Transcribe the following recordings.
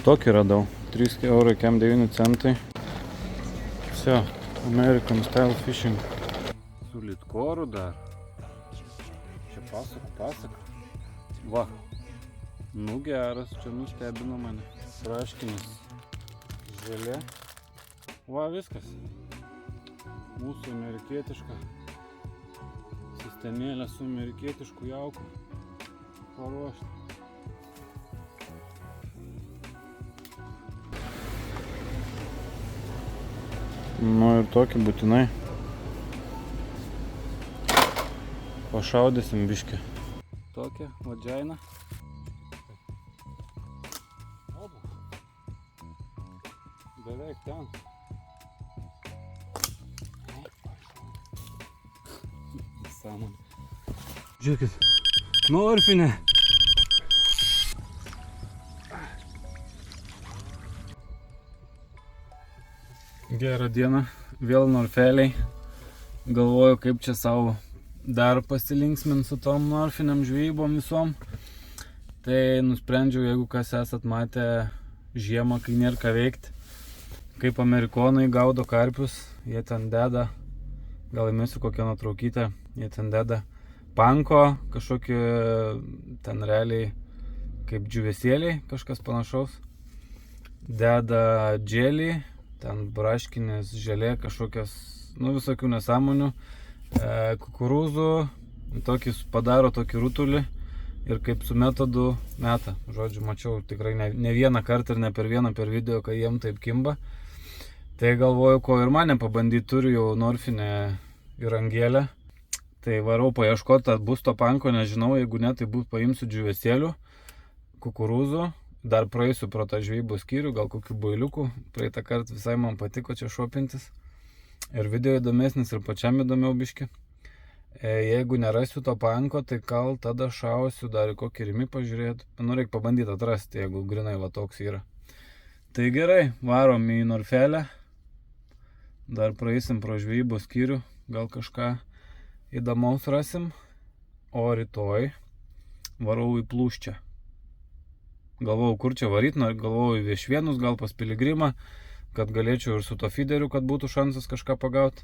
Tokį radau. 3 eurai, kem 9 centai. Все, American style fishing. Su litkoru dar. Čia pasaka. Va. Nu geras, čia nustebino mane. Braškinis. Želė. Va, viskas. Mūsų amerikietiška sistemėlė su amerikietišku jauku paruošta. Nu ir tokį būtinai pašaudysim biškį. Tokią vadžiainą. Beveik ten. Sąmonė. Žiūrėkit, norfinė. Gerą dieną, vėl norfeliai. Galvoju, kaip čia savo dar pasilinksmint su tom norfiniam žvejybom visom. Tai nusprendžiau, jeigu kas esat matę žiemą, kai nėra ką veikti, kaip amerikonai gaudo karpius, jie ten deda, gal įmesiu kokią nuotraukytę, jie ten deda panko, kažkokį ten realiai kaip džiuvesėliai, kažkas panašaus. Deda dželį, ten braškinės, želė, kažkokias, nu visokių nesąmonių, kukurūzų, tokį padaro tokį rutulį ir kaip su metodu meta. Žodžiu, mačiau tikrai ne vieną kartą ir ne per vieną per video, kai jiem taip kimba. Tai galvoju, ko ir mane pabandyti, turiu jau norfinę įrangėlę. Tai varau paieškoti bus to panko, nežinau, jeigu ne, tai paimsiu džiuvesėlių, kukurūzų. Dar praeisiu pro tą žvejybos skyrių, gal kokių bailiukų. Praeitą kartą visai man patiko čia šopintis. Ir video įdomesnis ir pačiam įdomiau biški. Jeigu nerasiu to panko, tai gal tada šausiu dar į kokį rimį pažiūrėti. Nu, reikia pabandyti atrasti, jeigu grinai va toks yra. Tai gerai, varom į norfelę. Dar praeisim pro žvejybos skyrių, gal kažką įdomaus rasim. O rytoj varau į Plūščią. Galvojau, kur čia varyt, galvojau į Viešvienus, gal pas Piligrimą, kad galėčiau ir su to feederiu, kad būtų šansas kažką pagauti.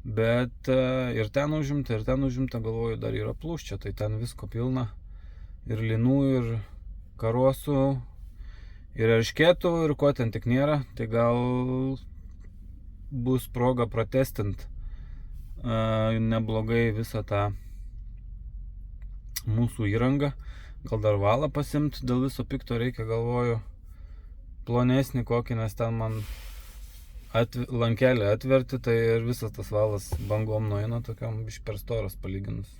Bet ir ten užimta, galvoju, dar yra Plūščia, tai ten visko pilna. Ir linų, ir karosų, ir eršketų, ir ko ten tik nėra. Tai gal bus proga pratestint neblogai visą tą mūsų įrangą. Gal dar valą pasimt, dėl viso pikto reikia, galvoju, plonesnį kokį, nes ten man lankelį atverti, tai ir visas tas valas bangom nueina, tokiam iš per storas palyginus.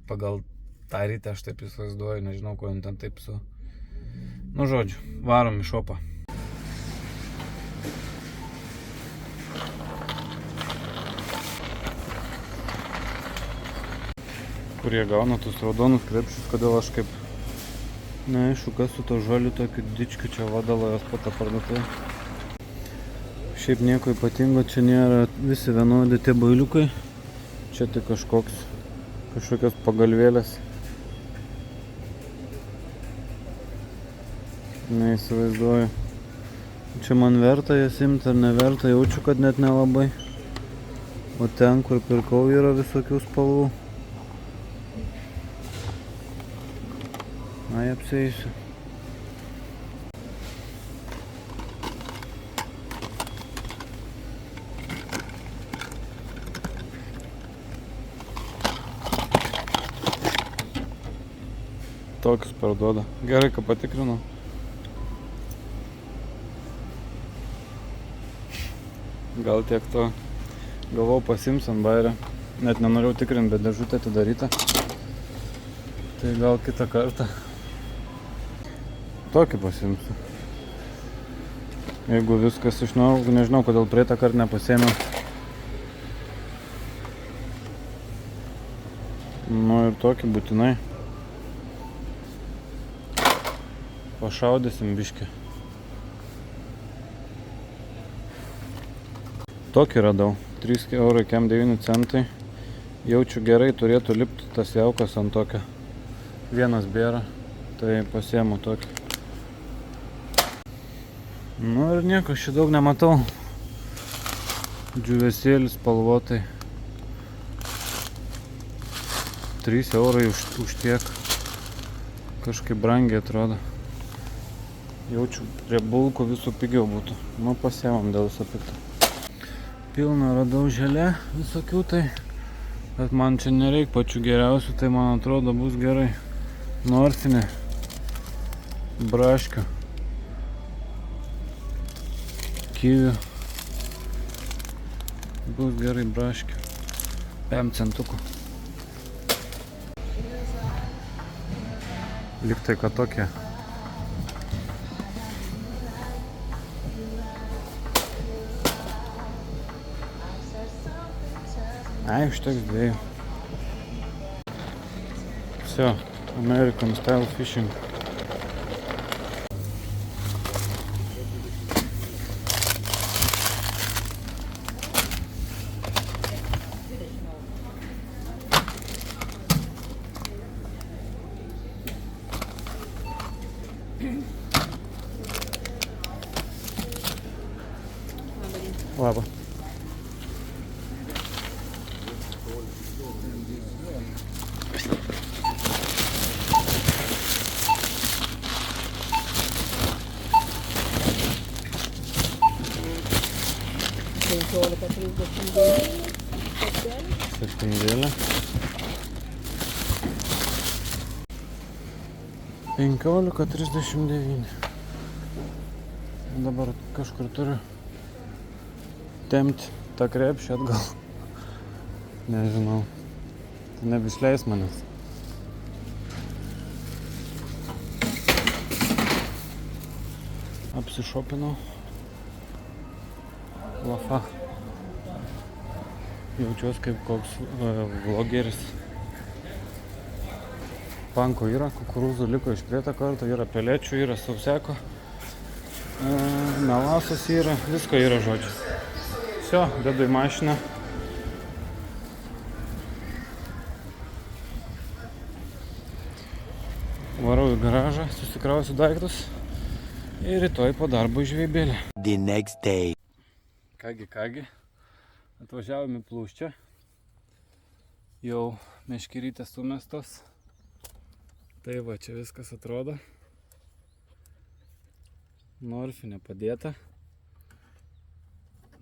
Pagal tą rytę aš taip įsivaizduoju, nežinau, ko ten taip su... Nu, žodžiu, varom į šopą. Kurie gauna tus raudonus krepšius, kodėl aš kaip neaišku, kas su to žaliu tokiu dičkiu čia vadalo jos pat parduotuvė. Šiaip nieko ypatingo, čia nėra visi vienodi tie bailiukai. Čia tik kažkokios pagalvėlės. Neįsivaizduoju. Čia man verta jas imti ar neverta, jaučiu, kad net nelabai. O ten, kur pirkau, yra visokių spalvų. Ai, apsieisiu. Tokius parduoda. Gerai, ką patikrinau. Gal tiek to. Galvau pasims ant bairio. Net nenorėjau tikrinti, bet dėžutė atidaryta. Tai gal kitą kartą. Tokį pasimsiu. Jeigu viskas iš naujo, nežinau, kodėl praeitą kartą nepasėmiau. Nu ir tokį būtinai pašaudysim biškį. Tokį radau. 3 eurai, kem 9 centai. Jaučiu gerai, turėtų lipti tas jaukas ant tokio. Vienas bėra, tai pasiemu tokį. Nu ir nieko, aš daug nematau. Džiūvėsėlis spalvotai. 3 eurai už tiek. Kažkaip brangiai atrodo. Jaučiu, prie bulkų visų pigiau būtų. Nu, pasiemam dėl viso pikto. Pilna radau želė visokių tai. Bet man čia nereik pačių geriausių, tai man atrodo bus gerai. Norfinė. Braškių. Kivių. Bus gerai braškių. 5 centukų. Liktai, kad tokie. Ai, užteks 2. Все, American style fishing. Labą. Septindėlė. 15,39. Dabar kažkur turiu tempti tą krepšį atgal. Nežinau. Tai nebisleis manęs. Apsišopinau. Lafa. Jaučiuos kaip koks vlogeris. Panko yra, kukurūzų liko iš prieto karto, yra pelėčių, yra sauseko, melasos yra, visko yra žodžiu. Все, dedu į mašiną. Varau į garažą, susikrausiu daiktus ir rytoj po darbo į žvejybėlę. The next day. Kągi, atvažiavome į Plūščią. Jau meškerytės sumestos. Tai va, čia viskas atrodo. Norfinė padėta.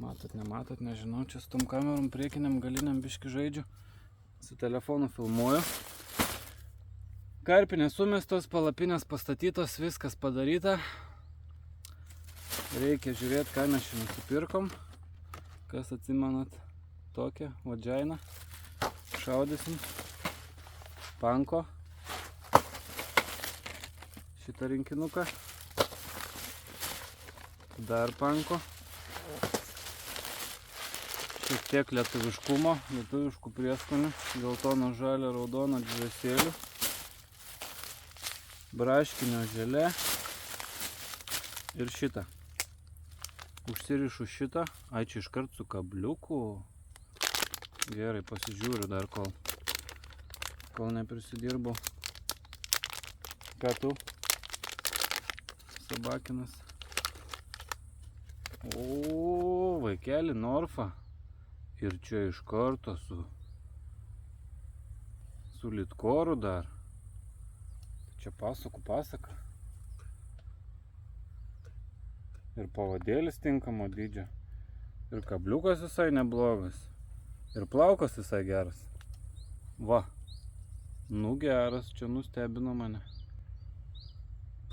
Matot, nematot, nežinau, čia su tom kamerom priekiniam galiniam biški žaidžiu. Su telefonu filmuoju. Karpinės sumestos, palapinės pastatytos, viskas padaryta. Reikia žiūrėti, ką mes čia nusipirkom. Kas atsimenat tokią vadžiainą. Šaudysim. Panko. Šitą rinkinuką. Dar panko. Šiek tiek lietuviškumo, lietuviškų prieskonių. Geltono, žalio, raudono, džiūvėsėlių. Braškinio želė. Ir šitą. Užsirišu šitą. Ai, čia iškart su kabliuku. Gerai, pasižiūriu dar kol neprisidirbau. Ką tu? Sabakinas. O, vaikeli Norfa. Ir čia iš karto su litkoru dar. Čia pasakų pasaka. Ir pavadėlis tinkamo dydžio. Ir kabliukas visai neblogas. Ir plaukas visai geras. Va. Nu geras, čia nustebino mane.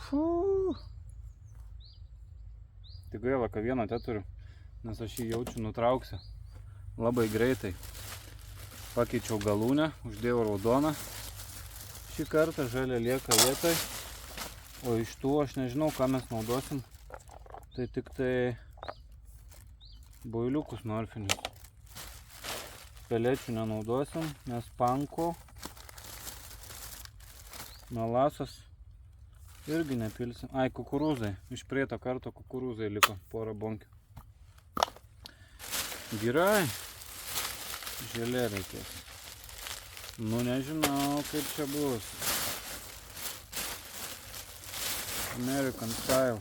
Fuu. Tik gaila, kad vieną teturiu, nes aš jį jaučiu nutrauksiu. Labai greitai. Pakeičiau galūnę, uždėjau raudoną. Šį kartą žalia lieka vietoj. O iš tų aš nežinau, ką mes naudosim. Tai tik tai boiliukus norfinius. Pelėčių nenaudosim, nes panko, melasos irgi nepilsim. Ai, kukurūzai. Iš prieito karto kukurūzai liko, porą bonkių. Gerai. Želė reikės. Nu, nežinau, kaip čia bus. American style.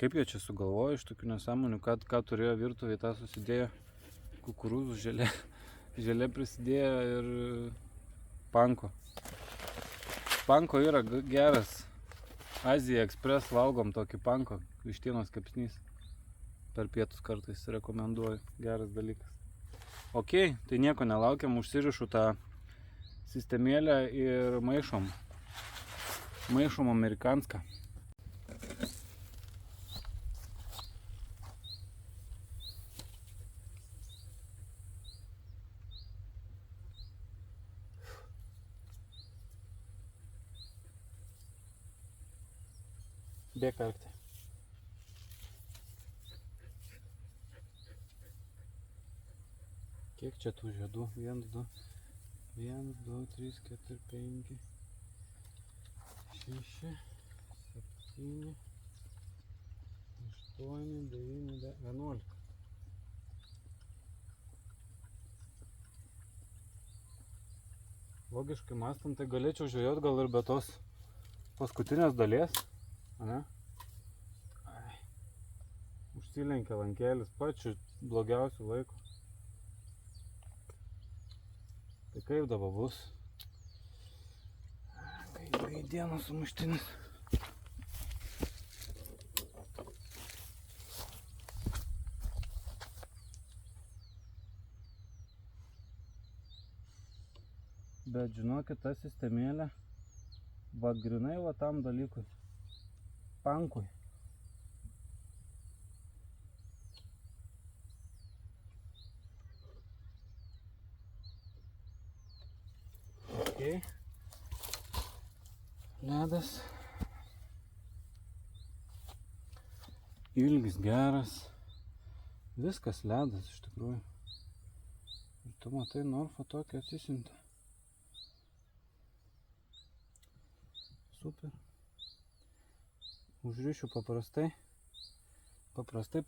Kaip jie čia sugalvojo iš tokių nesąmonių, ką turėjo virtuvėje, tą susidėjo kukurūzų želė. Želė prisidėjo ir panko. Panko yra geras. Azija Express valgom tokį panko, vištienos kepsnys. Per pietus kartais rekomenduoju, geras dalykas. Ok, tai nieko nelaukiam, užsirišu tą sistemėlę ir maišom. Maišom amerikanską. Bėk arkti. Kiek čia tų žiedų? 1, 2, 3, 4, 5, 6, 7, 8, 9, 11. Logiškai mąstant, tai galėčiau žvejot gal ir be tos paskutinės dalies. Ane? Užsilenkia lankėlis pačiu blogiausiu laiku. Tai kaip dabar bus? Kaip dienos sumuštinis. Bet žinokit, ta sistemėlė va grinai va tam dalykui. Pankui. Ok. Ledas. Ilgis geras. Viskas ledas iš tikrųjų. Ir tu matai, Norfą tokį atsisiuntė. Super. Užrišiu paprastai. Paprastai.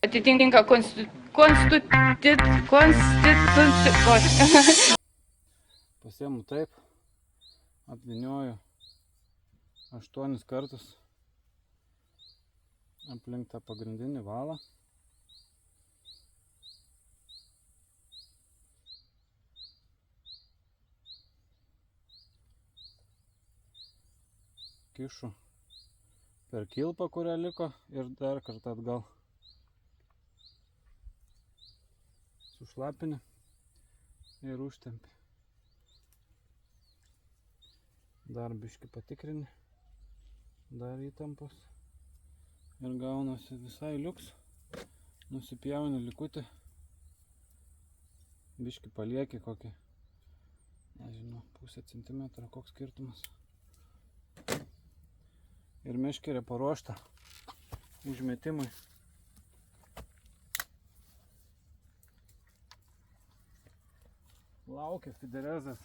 Atitinka konstitucijos. Pasiemu taip. Apvynioju 8 kartus aplink tą pagrindinį valą. Kišu per kilpą, kurią liko, ir dar kartą atgal. Sušlapini ir užtempi. Dar biškį patikrini, dar įtampos. Ir gaunasi visai liuks. Nusipjauni likutį. Biškį palieki kokį, nežinau, pusę centimetro, koks skirtumas. Ir meškerė paruošta užmetimui. Laukia fiderezas.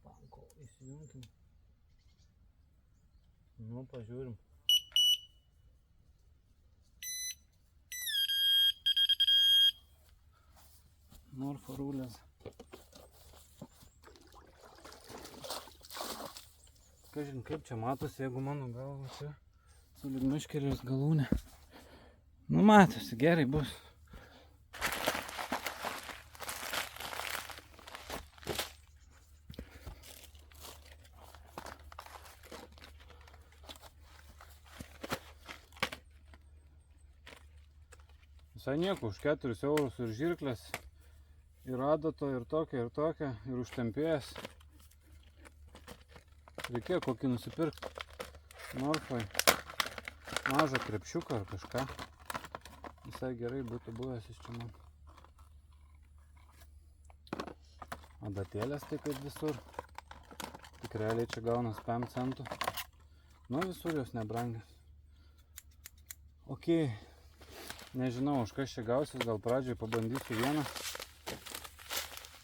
Panko įsijunkim. Nu, pažiūrim. Norfo rulės. Kažin kaip čia matosi, jeigu mano galva čia sulig meškerės galūnė. Nu matosi, gerai bus. Visai nieko, už 4 eurus ir žirklės, ir adato, ir tokia, ir užtempėjęs. Reikėjo kokį nusipirkti Norfoj mažą krepšiuką ar kažką. Visai gerai būtų buvęs iš čia man. Adatėlės tai kaip visur. Tik realiai čia gaunas 5 centų. Nu visur jos nebrangios. Ok. Nežinau, už kas čia gausis, gal pradžiai pabandysiu vieną.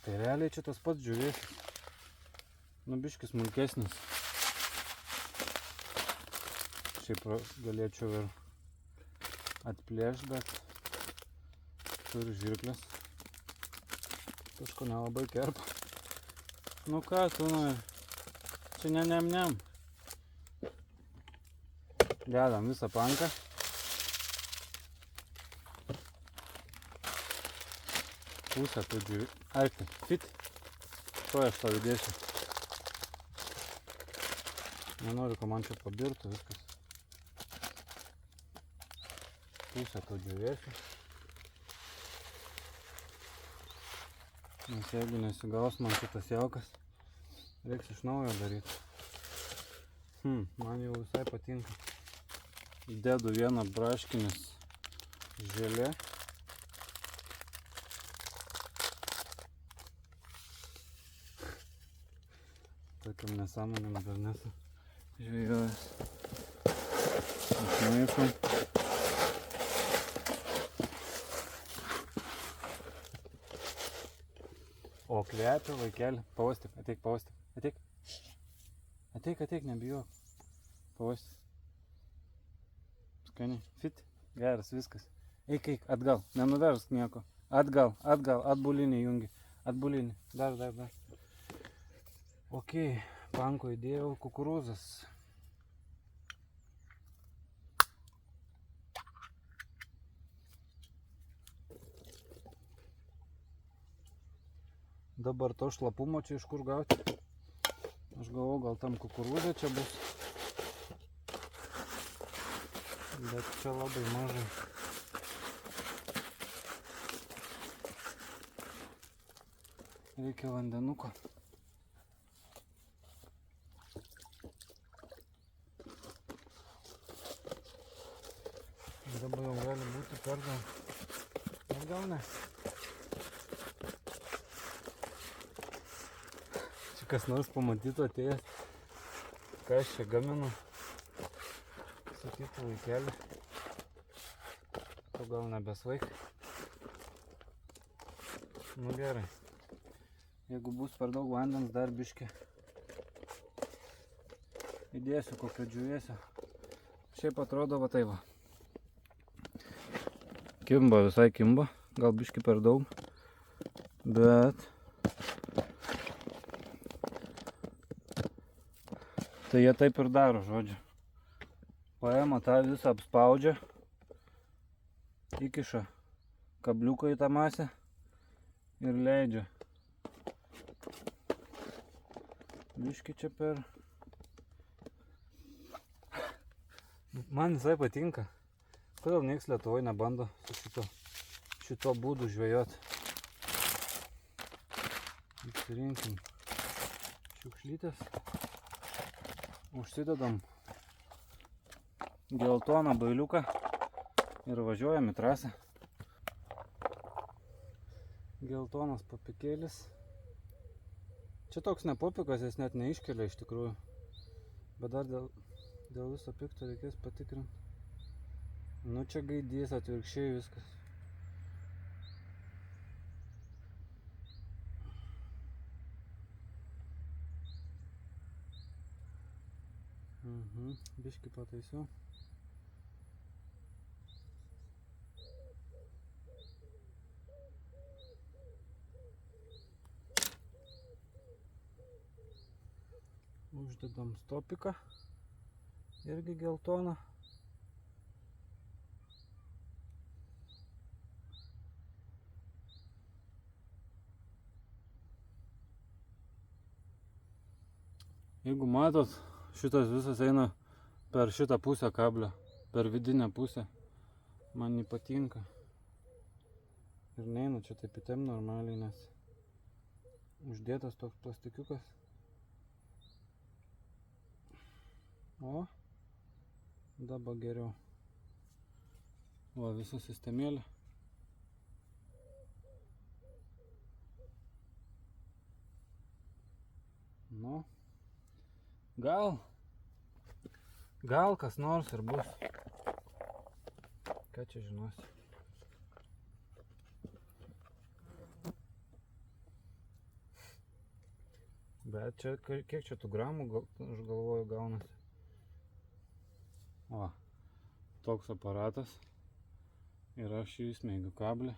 Tai realiai čia tas pats džiūvėsis. Nu biškis smulkesnis. Šiaip galėčiau ir atplėšti, bet turiu žirklės. Kažko nelabai kerpa. Nu ką tu nori? Čia ne. Dedam visą panką. Pusę tų džiūvių. Arti, fit. To aš tau įdėsiu. Nenoriu, kad man čia pabirtų viskas. Pusę tų džiūvėsiu. Nes jeigu nesigaus man šitas jaukas, reiks iš naujo daryti. Man jau visai patinka. Dedu vieną braškinis želė. Tokiam nesąmonėm dar nesu žvejojęs. Išmaišom. O kvepia vaikeli. Pauostyk, ateik, pauostyk. Ateik. Ateik, nebijok. Pauostyk. Skaniai. Fit. Geras, viskas. Eik, atgal. Nenuversk nieko. Atgal, atbulinį jungi. Atbulinį. Dar. Ok, panko įdėjau kukurūzas. Dabar to šlapumo čia iš kur gauti. Aš galvoju, gal tam kukurūzė čia bus. Bet čia labai mažai. Reikia vandenuko. Dabar jau gali būti per daug. Bet gal ne. Čia kas nors pamatytų atėjęs, ką aš čia gaminu. Sakytų vaikelį. Tu gal nebesvaik. Nu gerai. Jeigu bus per daug vandens, dar biškį įdėsiu kokio džiūvėsio. Šiaip atrodo va tai va. Kimba, visai kimba. Gal biškį per daug. Bet tai jie taip ir daro, žodžiu. Paima tą visą apspaudžia. Įkiša kabliuką į tą masę ir leidžia. Biškį čia per. Man visai patinka. Kodėl nieks Lietuvoje nebando su šito būdu žvejot. Išsirinkim šiukšlytės. Užsidedam geltoną bailiuką ir važiuojam į trasą. Geltonas popikėlis. Čia toks ne popikas, jis net neiškelia iš tikrųjų. Bet dar dėl viso pikto reikės patikrinti. Nu čia gaidys, atvirkščiai viskas. Biškį pataisiau. Uždedam stopiką. Irgi geltoną. Jeigu matot, šitas visas eina per šitą pusę kablio, per vidinę pusę. Man nepatinka. Ir neina čia taip įtem normaliai, nes uždėtas toks plastikiukas. O, dabar geriau. Va, visa sistemėlė. Nu, gal kas nors ir bus. Ką čia žinosi. Bet čia, kiek čia tų gramų, aš galvoju, gaunasi. O, toks aparatas. Ir aš jį įsmeigiu kablį.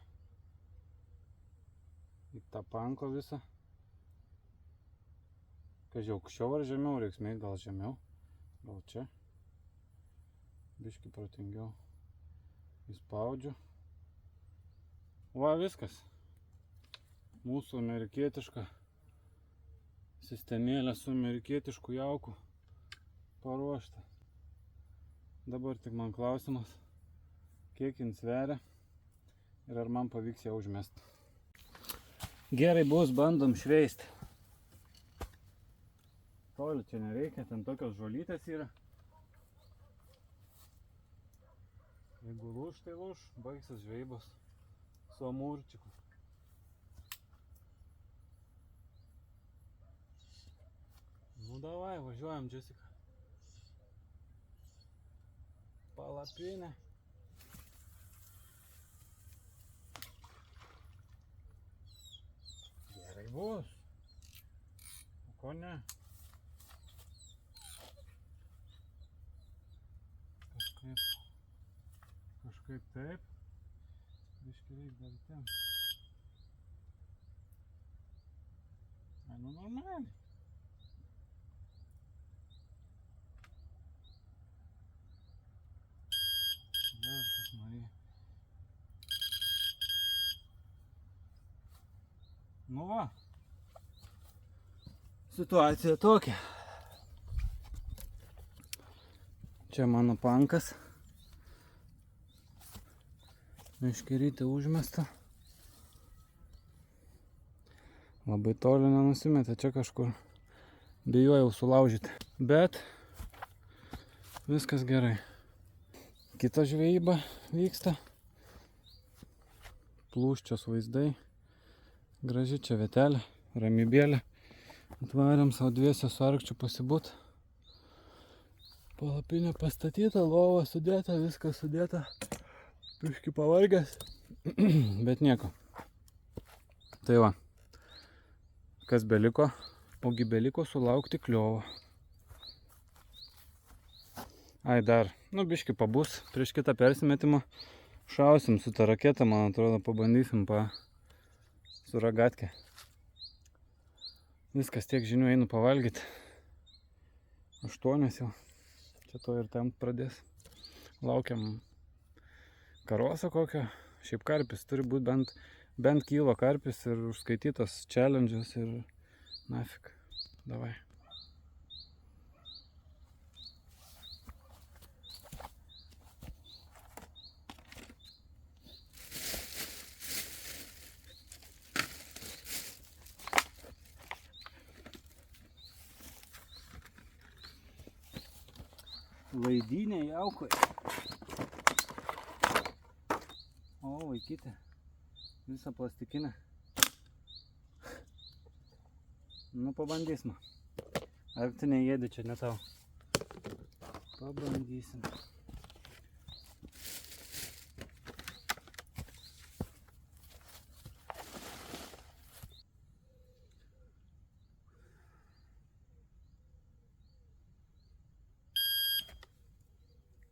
Į tą panko visą. Kažkai aukščiau ar žemiau reiks mėgti, gal žemiau, gal čia. biškį protingiau įspaudžiu. Va, viskas. Mūsų amerikietiška sistemėlė su amerikietišku jauku paruošta. Dabar tik man klausimas, kiek jin sveria ir ar man pavyks ją užmesti. Gerai bus, bandom šveisti. Toli čia nereikia, ten tokios žolytės yra. Jeigu lūš, tai lūš, baigsis žvejybos su amūrčiku. Nu davai, važiuojam, Jessica. Palapinė. Gerai bus. O ko ne? Kažkaip taip. Biškį reik dar ten. Ai, nu normaliai. Jėzus Marija. Nu va. Situacija tokia. Čia mano pankas. Meškerytė užmesta. Labai toli nenusimetė, čia kažkur bijojau sulaužyti. Bet viskas gerai. Kita žvejyba vyksta. Plūščios vaizdai. Graži čia vietelė, ramybėlė. Atvarėm savo dviese su Arkčiu pasibūt. Palapinė pastatyta, lova sudėta, viskas sudėta. Biškį pavargęs, bet nieko. Tai va, kas beliko, ogi beliko sulaukti kliovo. Ai dar, nu biškį pabus, prieš kitą persimetimą šausim su ta raketa, man atrodo, pabandysim su ragatke. Viskas, tiek žinių, einu pavalgyti. 8 jau, čia to ir ten pradės. Laukiam karoso kokio, šiaip karpis turi būti bent kilo karpis ir užskaitytos challenges ir nafik, davai. Laidynė jaukoj. O, vaikytė. Visą plastikinę. Nu, pabandysim. Ar tu neėdi čia, ne tau? Pabandysim.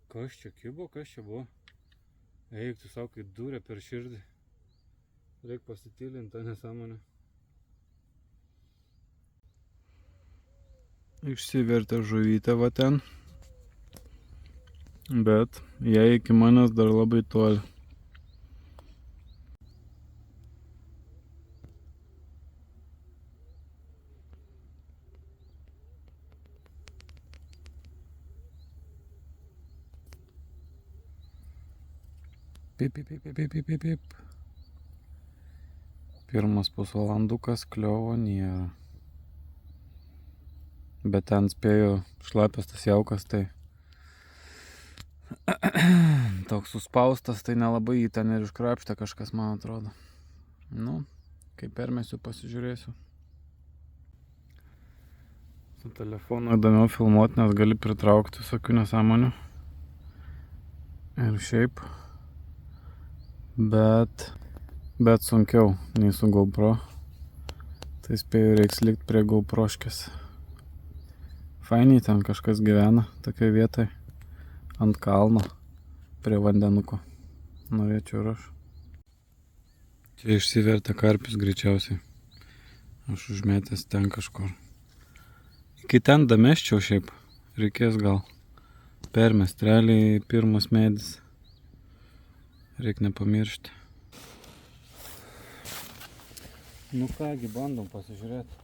Kas čia kibo, kas čia buvo? Eik, tu savo, kai dūrė per širdį. Reik pasitylinti tą nesąmonę. Išsivertė žuvytę va ten. Bet jai iki manęs dar labai toli. Pip, pip, pip, pip, pip, pip, pip. Pirmas pusvalandukas, kliovo nėra. Bet ten spėjo šlapias tas jaukas, tai toks suspaustas, tai nelabai jį ten ir iškrapštė kažkas, man atrodo. Nu, kai permesiu, pasižiūrėsiu. Su telefonu įdomiau filmuoti, nes gali pritraukti visokių nesąmonių. Ir šiaip. Bet sunkiau nei su GoPro. Tai spėjau, reiks likt prie GoProškės. Fainiai ten kažkas gyvena, tokioj vietoj. Ant kalno, prie vandenuko. Norėčiau ir aš. Čia išsivertė karpis greičiausiai. Aš užmetęs ten kažkur. Iki ten damesčiau šiaip. Reikės gal Permest realiai pirmas medis. Reik nepamiršti. Nu kągi, bandom pasižiūrėti,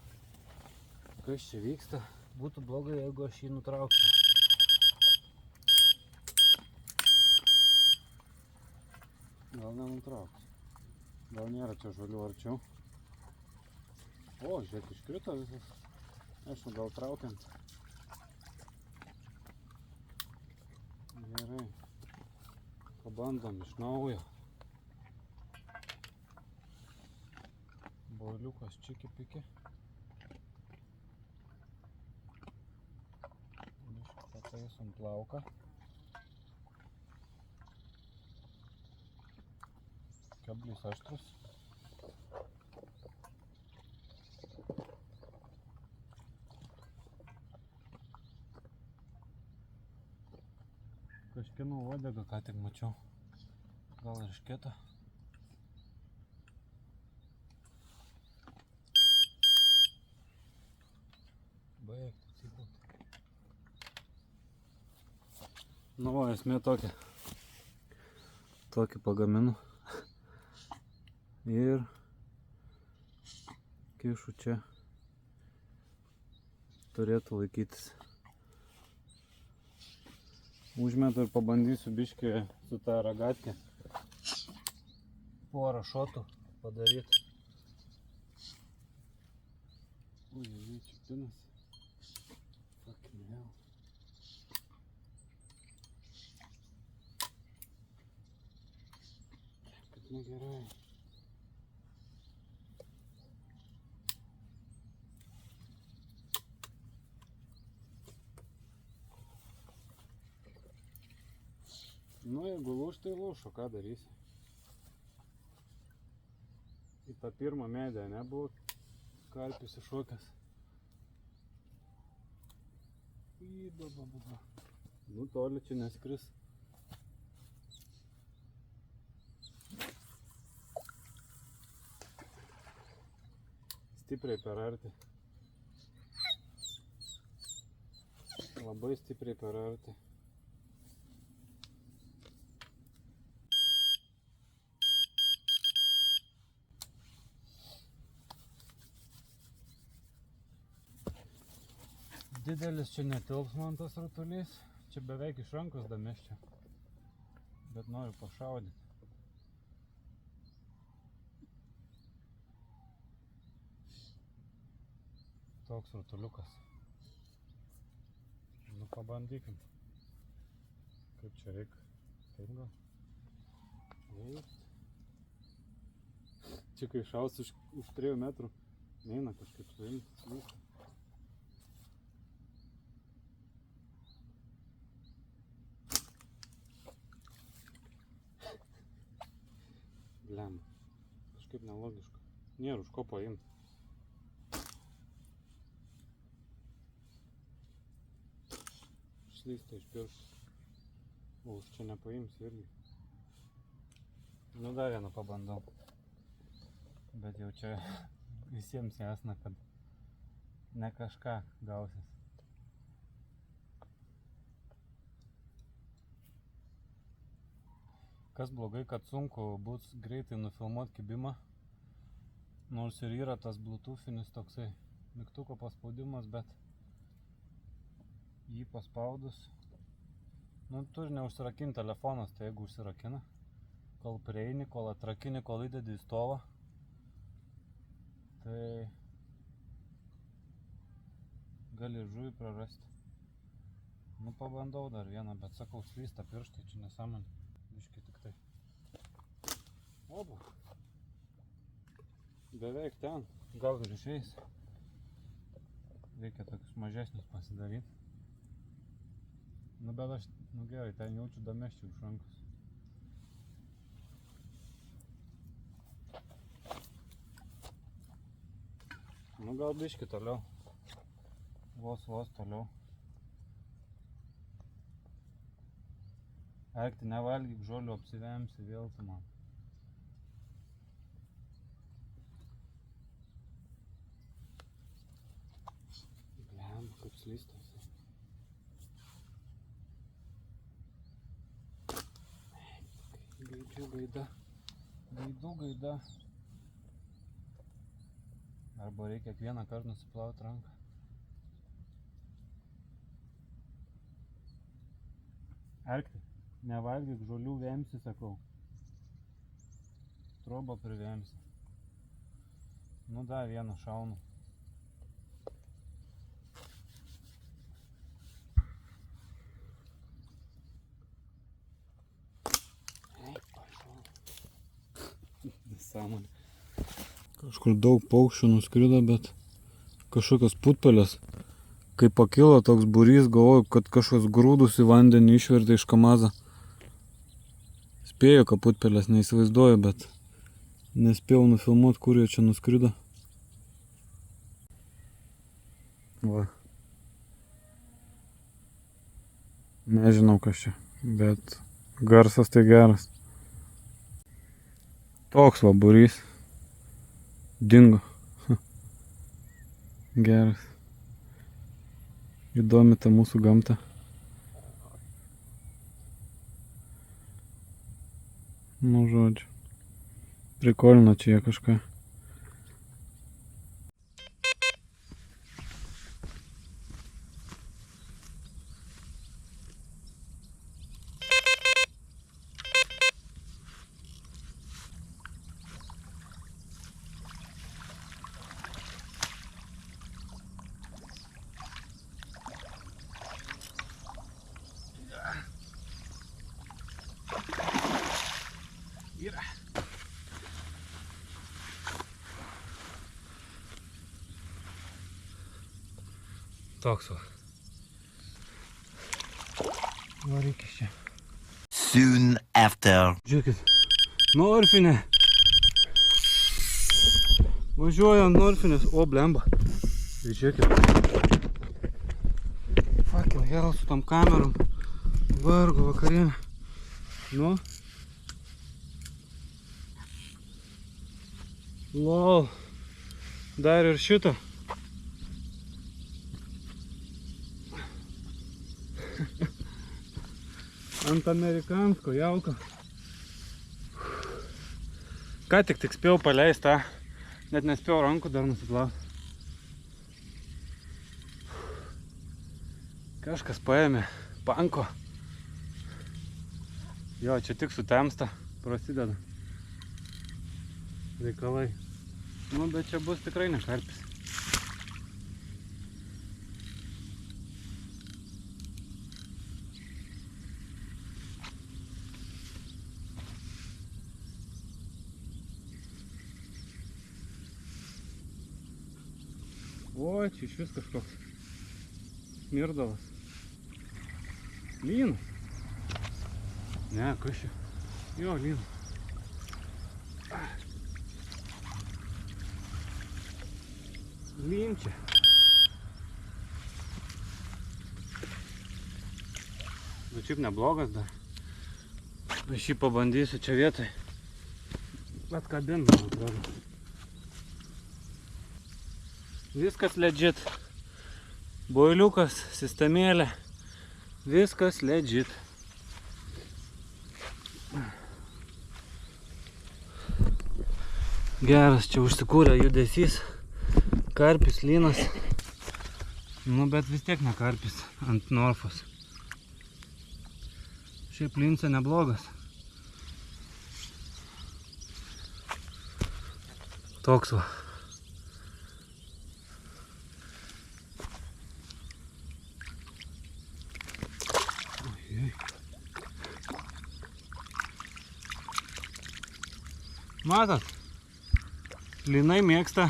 kas čia vyksta. Būtų blogai, jeigu aš jį nutraukčiau. Gal nenutrauksiu. Gal nėra čia žolių arčiau. O, žiūrėk, iškrito visas. Aišku, gal traukiant. Gerai. Pabandom iš naujo. Boliukas čiki piki. Biškį pataisom plauką. Kablys aštrus. Kažkieno uodegą ką tik mačiau. Gal ir škėta. Baig, atsibūti. Nu, esmė tokia. Tokį pagaminu. Ir kišu čia. Turėtų laikytis. Užmetu ir pabandysiu biškį su tą ragatkę porą šotų padaryti. Ui, čipinas. Fucking hell. Kad negerai. Nu, jeigu lūš, tai lūš, o ką darysi? Į tą pirmą medį nebuvo karpis iššokęs. Nu, toli čia neskris. Stipriai per arti. Labai stipriai per arti. Didelis čia netilps man tas rutulys. Čia beveik iš rankos dameščia. Bet noriu pašaudyti. Toks rutuliukas. Nu, pabandykim. Kaip čia reik? Taip gal? Veikt. Čia kai šaus už 3 metrų. Neina kažkaip suimti, slysta. Blem. Kažkaip nelogiška. Nėra už ko paimti. Slysta iš pirštų. O už čia nepaims irgi. Nu, dar vieną pabandau. Bet jau čia visiems jasna, kad ne kažką gausis. Kas blogai, kad sunku bus greitai nufilmuoti kibimą. Nors ir yra tas bluetoothinis toksai mygtuko paspaudimas, bet jį paspaudus. Nu, turi neužsirakinti telefonas, tai jeigu užsirakina, kol prieini, kol atrakini, kol įdedi į stovą, tai gali žuvį prarasti. Nu, pabandau dar vieną, bet sakau, slysta pirštai, čia nesąmonė. Biškį tik tai. Obu. Beveik ten. Gal ir išeis. Reikia tokius mažesnius pasidaryti. Nu, bet aš, nu gerai, ten jaučiu dameščiau iš rankos. Nu, gal biškį toliau. Vos toliau. Eik, nevalgyk žolių, apsivemsi vėl tu man. Blem, kaip slystas. Gaidžių gaida. Gaidų gaida. Arba reikia kiekvieną kartą nusiplauti ranką. Arkti, nevalgyk žolių, vemsi, sakau. Trobą privemsi. Nu da, vieną šaunu. Nesąmonė. Kažkur daug paukščių nuskrido, bet kažkokios putpelės. Kai pakilo toks būrys, galvoju, kad kažkoks grūdus į vandenį išvertė iš kamazą. Spėjau, kad putpelės neįsivaizduoju, bet nespėjau nufilmuoti, kur jie čia nuskrido. Va. Nežinau kas čia, bet garsas tai geras. Toks va būrys. Dingo. Geras. Įdomi ta mūsų gamta. Nu, žodžiu. Prikolina čia jie kažką. Yra. Toks va. Varykis čia. Soon after. Žiūrėkit, Norfinė. Važiuoja ant Norfinės. O, blemba. Žiūrėkit. Fucking hell su tom kamerom. Vargo vakarienė. Nu. Lol. Dar ir šitą. Ant amerikansko jauko. Ką tik spėjau paleisti tą. Net nespėjau rankų dar nusiplauti. Kažkas paėmė panko. Jo, čia tik sutemsta. Prasideda reikalai. Nu, bet čia bus tikrai ne karpis. O, čia iš vis kažkoks smirdalas. Lynas? Ne, kas čia? Jo, lynas. Lynčia. Bet šiaip neblogas dar. Aš jį pabandysiu čia vietoj. Atkabint, man atrodo. Viskas legit. Boiliukas, sistemėlė. Viskas legit. Geras čia užsikūrė judesys. Karpis, lynas. Nu, bet vis tiek ne karpis ant Norfos. Šiaip lince neblogas. Toks va. Matot? Lynai mėgsta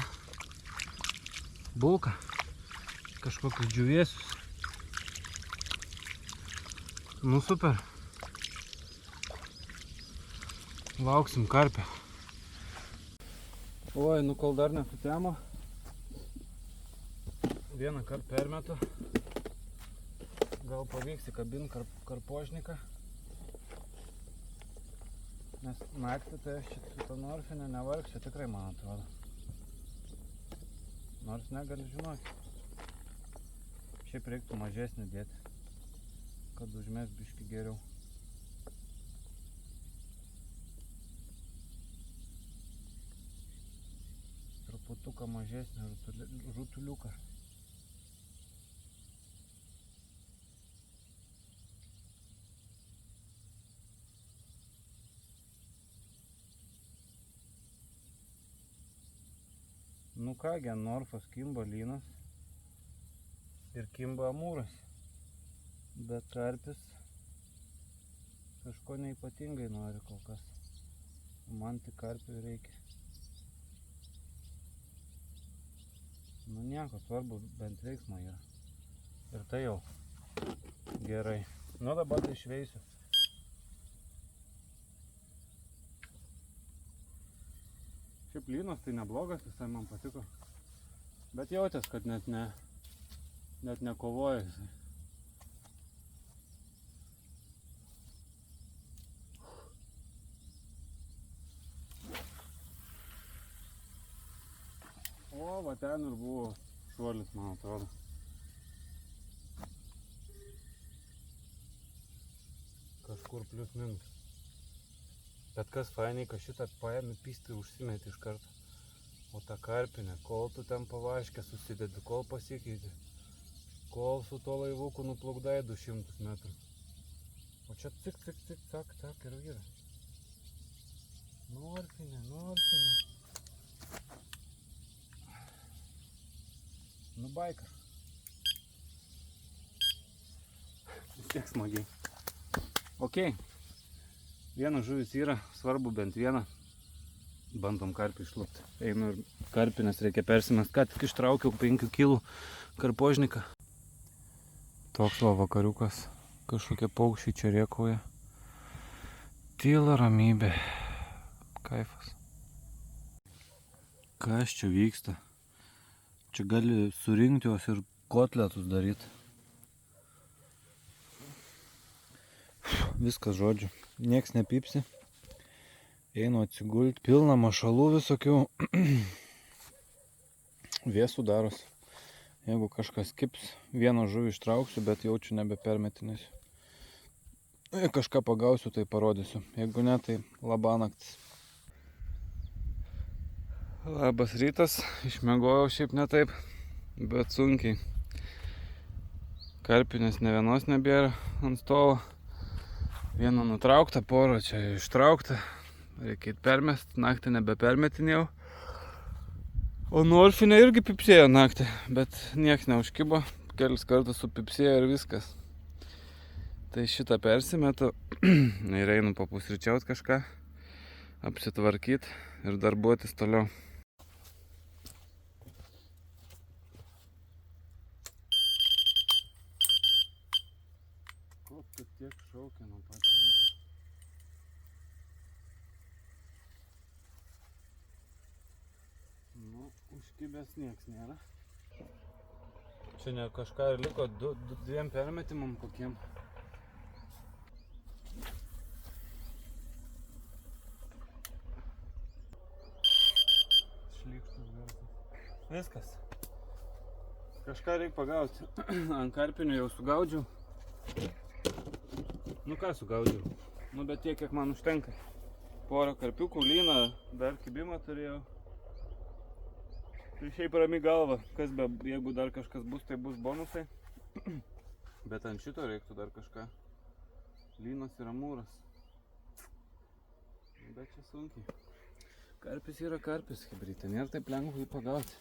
bulką, kažkokius džiūvėsius. Nu super. Lauksim karpę. Oi, nu kol dar nesutemo. Vieną kartą permetu. Gal pavyks įkabinti karpožniką. Nes naktį tai aš šitą Norfinę nevargsiu, tikrai man atrodo. Nors negali žinoti. Šiaip reiktų mažesnį dėti, kad užmes biškį geriau. karpiuką mažesnį rutuliuką. Nu kągi, ant Norfos kimba lynas ir kimba amūras, bet karpis kažko neypatingai nori kol kas. Man tik karpių reikia. Nu nieko, svarbu, bent veiksmo yra. Ir tai jau gerai. Nu dabar tai išveisiu. Šiaip lynas tai neblogas, visai man patiko. Bet jautės, kad net nekovoja jisai. O, va ten ir buvo šuolis, man atrodo. Kažkur plius minus. Bet kas fainiai, kad šitą paėmė pystį užsimeti iš karto. O tą karpinę, kol tu ten pavaškę susidedi, kol pasikeiti, kol su to laivuku nuplaukdai 200 metrų. O čia cik, tak ir vyra. Norfinė. Nu baikar. Vis tiek smagiai. Okei. Vienas žuvis yra, svarbu bent vieną. Bandom karpį išlupti. Einu ir karpinės reikia persimest, ką tik ištraukiau 5 kg karpožniką. Toks va vakariukas. Kažkokie paukščiai čia rėkauja. Tyla, ramybė. Kaifas. Kas čia vyksta? Čia gali surinkti juos ir kotletus daryti. Viskas žodžiu. Nieks nepypsi. Einu atsigulti. Pilna mašalų visokių. Vėsų daros. Jeigu kažkas kips, vieną žuvį ištrauksiu, bet jaučiu nebepermetinėsiu. Jei kažką pagausiu, tai parodysiu. Jeigu ne, tai labanaktis. Labas rytas, išmiegojau šiaip ne taip, bet sunkiai. Karpinės ne vienos nebėra ant stovo. Viena nutraukta, pora čia ištraukta. Reikia permest, naktį nebepermetinėjau. O Norfinė irgi pipsėjo naktį, bet nieks neužkibo. Kelis kartus supipsėjo ir viskas. Tai šitą persimetu ir einu papusryčiaut kažką, apsitvarkyt ir darbuotis toliau. Koks tiek šaukia nuo pačio ryto. Nu, užkibęs nieks nėra. Čia ne kažką ir liko, dviem permetimam kokiem. Šlykštus garsas. Viskas. Kažką reikia pagauti. Ant karpinių jau sugaudžiau. Nu ką sugaudžiau? Nu bet tiek, kiek man užtenka. Porą karpiukų, lyną, dar kibimą turėjau. Tai šiaip rami galva, jeigu dar kažkas bus, tai bus bonusai. Bet ant šito reiktų dar kažką. Lynas ir amūras. Bet čia sunkiai. Karpis yra karpis, chebrytė, nėra taip lengva jį pagauti.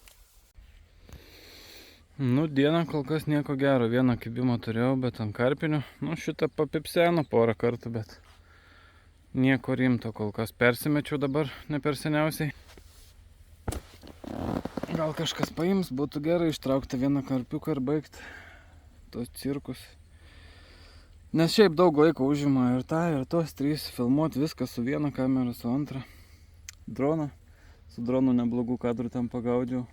Nu, dieną kol kas nieko gero, vieną kibimą turėjau, bet ant karpinių, nu, šitą papipseno porą kartų, bet nieko rimto kol kas. Persimečiau dabar, ne per seniausiai. Gal kažkas paims, būtų gerai ištraukti vieną karpiuką ir baigti tos cirkus. Nes šiaip daug laiko užima ir tą, ir tos trys, filmuoti viską su viena kamera, su antra. Droną, su dronu neblogų kadrų ten pagaudžiau.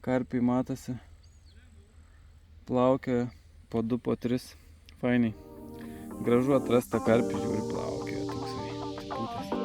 Karpiai matosi, plaukia po 2, po 3, fainiai. Gražu atrasta karpį, žiūri, plaukia toksai tiputės.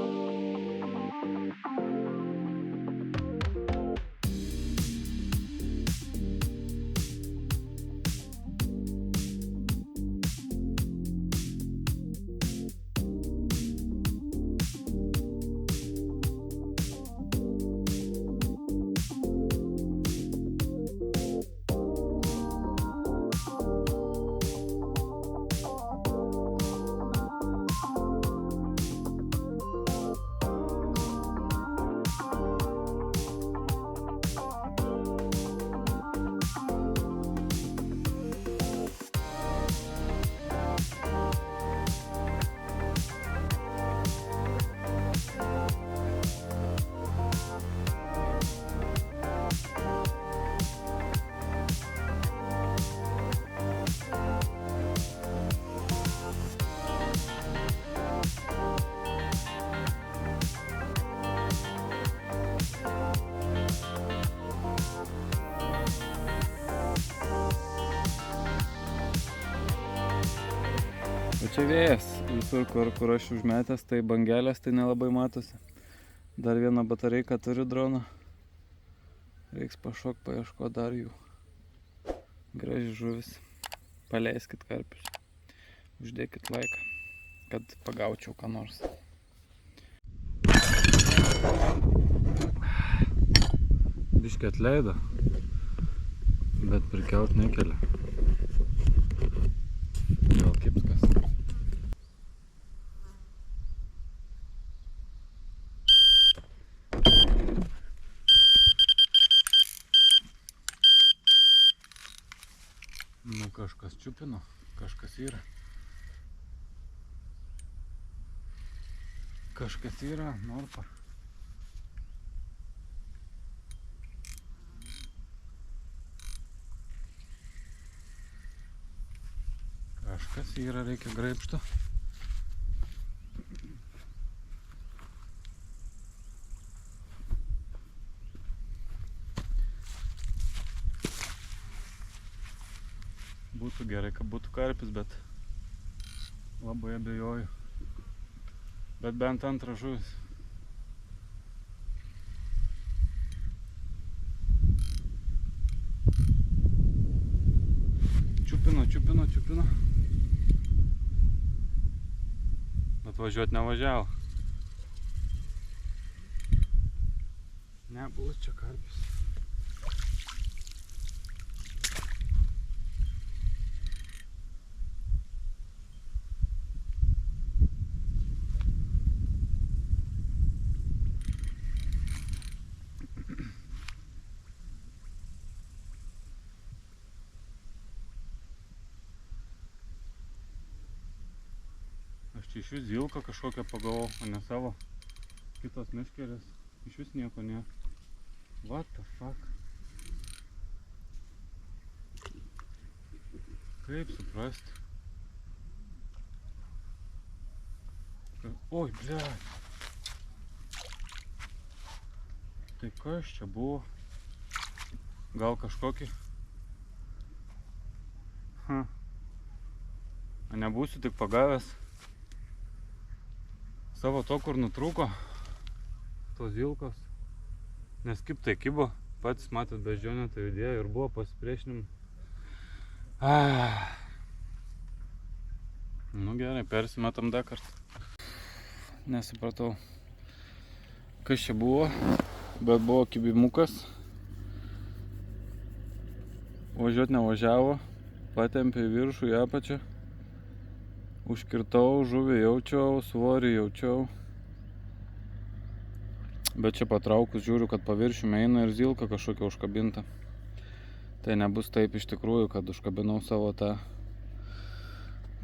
čia vėjas. Visur, kur aš užmetęs, tai bangelės, tai nelabai matosi. Dar vieną batareiką turiu droną. Reiks paieško dar jų. Graži žuvis. Paleiskit karpius. Uždėkit laiką, kad pagaučiau ką nors. Biškį atleido, bet prikelt nekelia. Gal kipskas. Nu, kažkas čiupino, kažkas yra. Kažkas yra, norpa. Kažkas yra, reikia graibšto. Būtų gerai, kad būtų karpis, bet labai abejoju. Bet bent antras žuvis. Čiupino. Atvažiuot nevažiavo. Nebus čia karpis. Aš čia iš vis zylką kažkokią pagavau, o ne savo. Kitos meškerės. Iš vis nieko nėra. What the fuck? Kaip suprasti? Oi, blet. Tai kas čia buvo? Gal kažkokį? A nebūsiu tik pagavęs savo to, kur nutrūko tos zylkos. Nes kaip tai kibo, patys matėt beždžionę, tai judėjo ir buvo pasipriešinimu. Nu gerai, persimetam dar kartą. Nesupratau, kas čia buvo, bet buvo kibimukas. Važiuot nevažiavo, patempė į viršų, į apačią. Užkirtau, žuvį jaučiau, svorį jaučiau. Bet čia patraukus žiūriu, kad paviršiumi eina ir zylka kažkokia užkabinta. Tai nebus taip iš tikrųjų, kad užkabinau savo tą,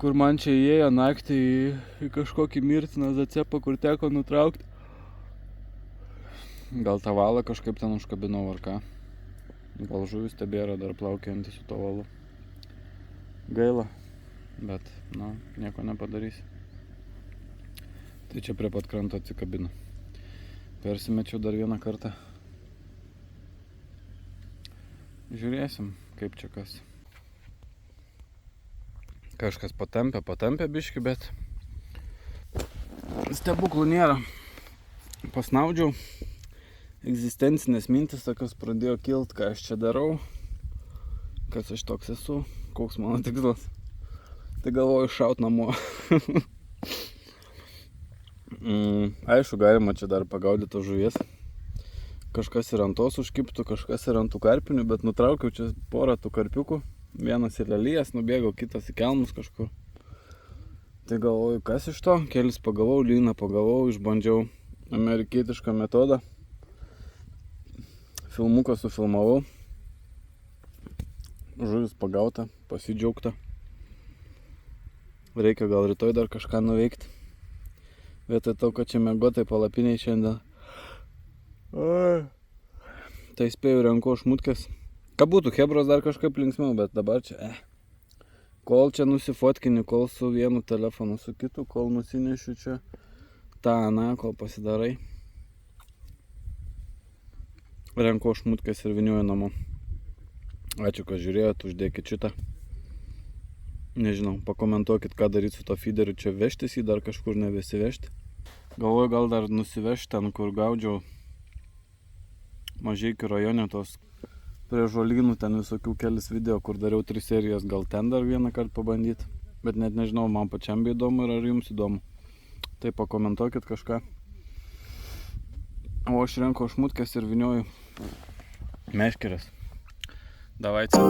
kur man čia įėjo naktį į kažkokį mirtiną zacepą, kur teko nutraukti. Gal tą valą kažkaip ten užkabinau ar ką. Gal žuvis tebėra dar plaukianti su to valu. Gaila. Bet, nieko nepadarysi. Tai čia prie pat kranto atsikabino. Persimečiau dar vieną kartą. Žiūrėsim, kaip čia kas. Kažkas patampė biškį, bet stebuklų nėra. Pasnaudžiau. Egzistencinės mintis tokios pradėjo kilt, ką aš čia darau. Kas aš toks esu, koks mano tikslas. Tai galvoju šaut namo. Aišku, galima čia dar pagaudyti tos žuvies. Kažkas ir ant tos užkiptų, kažkas ir ant tų karpinių, bet nutraukiau čia porą tų karpiukų. Vienas į lelijas nubėgau, kitas į kelmus kažkur. Tai galvoju, kas iš to? Kelis pagavau, lyną pagavau, išbandžiau amerikietišką metodą. Filmuką sufilmavau. Žuvis pagauta, pasidžiaugta. Reikia gal rytoj dar kažką nuveikti. Vietoj to, kad čia miegotai palapiniai šiandien. Tai spėjau renku šmutkės. Ką būtų, hebros dar kažkaip linksmiau, bet dabar čia Kol čia nusifotkini, kol su vienu telefonu, su kitu, kol nusinešiu čia tą, kol pasidarai. Renku šmutkės ir viniuoju namo. Ačiū, kad žiūrėjot, uždėkit šitą. Nežinau, pakomentuokit, ką daryti su to feederiu, čia vežtis jį dar kažkur nevesivežti. Galvoju, gal dar nusivežti ten, kur gaudžiau Mažeikių rajone, tos prie žolynų, ten visokių kelis video, kur dariau 3 serijas, gal ten dar vieną kartą pabandyti. Bet net nežinau, man pačiam bei įdomu ir ar jums įdomu. Tai pakomentuokit kažką. O aš renku šmutkės ir vinioju meškerės. Davайте.